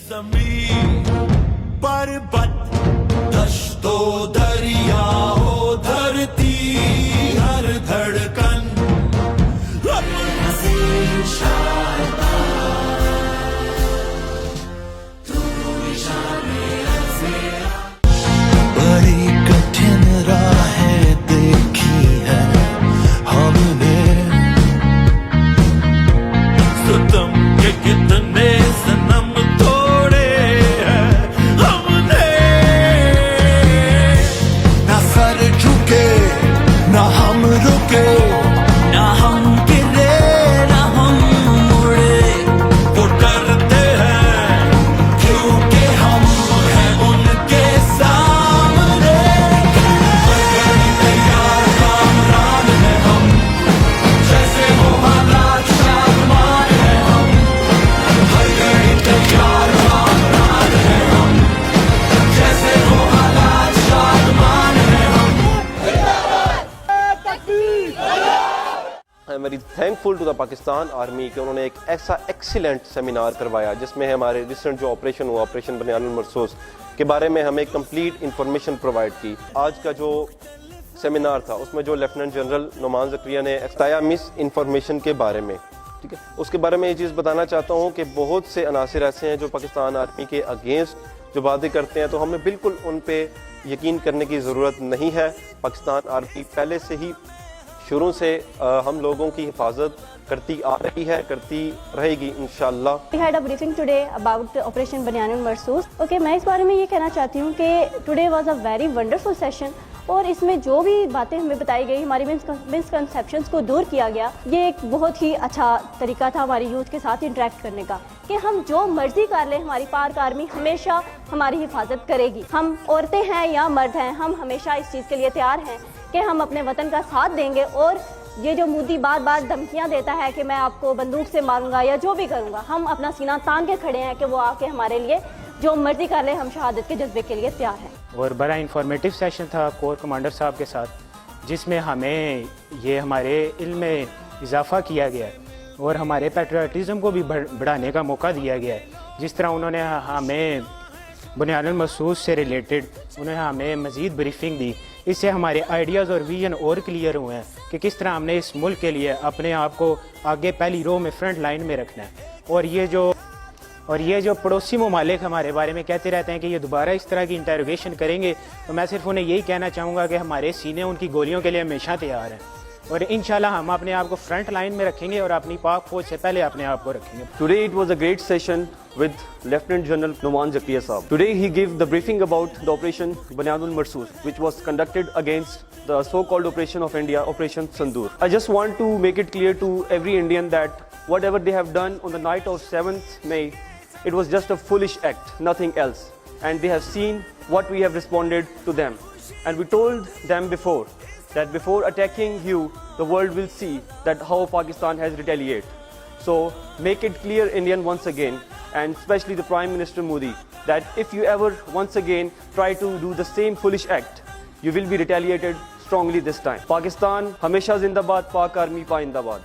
जमीन पर्वत दश्तो दरियाओ धरती हर धड़कन बड़ी कठिन राहें देखी है हमने, सितम के कितने सनम तोड़े हैं हमने। ना सर झुके ना हम रुके, ना हम गिरे ना हम मुड़े, वो डरते हैं क्योंकि हम हैं उनके सामने। तैयार कामरान हैं हम, जैसे हो हालात सामान हैं हम। हर घड़ी तैयार कामरान हैं हम, जैसे हो हालात सामान हैं हम। I am very thankful to the Pakistan army कि उन्होंने एक ऐसा एक्सीलेंट सेमिनार करवाया जिसमें हमारे रिसेंट जो ऑपरेशन हुआ, ऑपरेशन बनियानुल मरसूस के बारे में हमें कंप्लीट इंफॉर्मेशन प्रोवाइड की। आज का जो सेमिनार था उसमें जो लेफ्टिनेंट जनरल नुमान ज़करिया ने बताया मिस इंफॉर्मेशन के बारे में, ठीक है, उसके बारे में ये चीज़ बताना चाहता हूँ कि बहुत से अनासिर ऐसे हैं जो पाकिस्तान आर्मी के अगेंस्ट जो बातें करते हैं, तो हमें बिल्कुल उन पर यकीन करने की ज़रूरत नहीं है। पाकिस्तान आर्मी पहले से ही शुरू से हम लोगों की हिफाजत करती आ रही है, करती रहेगी इंशाल्लाह। We had a briefing today about Operation Banyanul Marsoos. Okay, मैं इस बारे में ये कहना चाहती हूँ कि today was a very wonderful session और इसमें जो भी बातें हमें बताई गई, हमारी मिसकंसेप्शंस को दूर किया गया, ये एक बहुत ही अच्छा तरीका था हमारी यूथ के साथ इंटरेक्ट करने का कि हम जो मर्जी कर लें, हमारी पाक आर्मी हमेशा हमारी हिफाजत करेगी। हम औरतें हैं या मर्द हैं, हम हमेशा इस चीज़ के लिए तैयार हैं कि हम अपने वतन का साथ देंगे। और ये जो मोदी बार बार धमकियां देता है कि मैं आपको बंदूक से मारूंगा या जो भी करूंगा, हम अपना सीना तान के खड़े हैं कि वो आके हमारे लिए जो मर्जी कर ले, हम शहादत के जज्बे के लिए तैयार हैं। और बड़ा इंफॉर्मेटिव सेशन था कोर कमांडर साहब के साथ, जिसमें हमें ये हमारे इल्म में इजाफा किया गया है और हमारे पैट्रियटिज़म को भी बढ़ाने का मौका दिया गया है। जिस तरह उन्होंने हमें बनियानुल मरसूस से रिलेटेड उन्होंने हमें मज़ीद ब्रीफिंग दी, इससे हमारे आइडियाज़ और विजन और क्लियर हुए हैं कि किस तरह हमने इस मुल्क के लिए अपने आप को आगे पहली रो में फ्रंट लाइन में रखना है। और ये जो पड़ोसी ममालिक हमारे बारे में कहते रहते हैं कि ये दोबारा इस तरह की इंटरोगेशन करेंगे, तो मैं सिर्फ उन्हें यही कहना चाहूँगा कि हमारे सीने उनकी गोलियों के लिए हमेशा तैयार हैं और इंशाल्लाह हम अपने आप को फ्रंट लाइन में रखेंगे और अपनी पाक फौज से पहले अपने आप को रखेंगे। Today it was a great session with Lieutenant General Numan Zakriya Saab. Today he gave the briefing about the Operation Banyanul Marsoos, which was conducted against the so-called operation of India, Operation Sandur. I just want to make it clear to every Indian that whatever they have done on the night of 7th May, it was just a foolish act, nothing else. And they have seen what we have responded to them. And we told them before that before attacking you, the world will see that how Pakistan has retaliated. So make it clear, Indian, once again, and especially the Prime Minister Modi, that if you ever once again try to do the same foolish act, you will be retaliated strongly this time. Pakistan, Hamesha Zindabad, Pak Army Paindabad.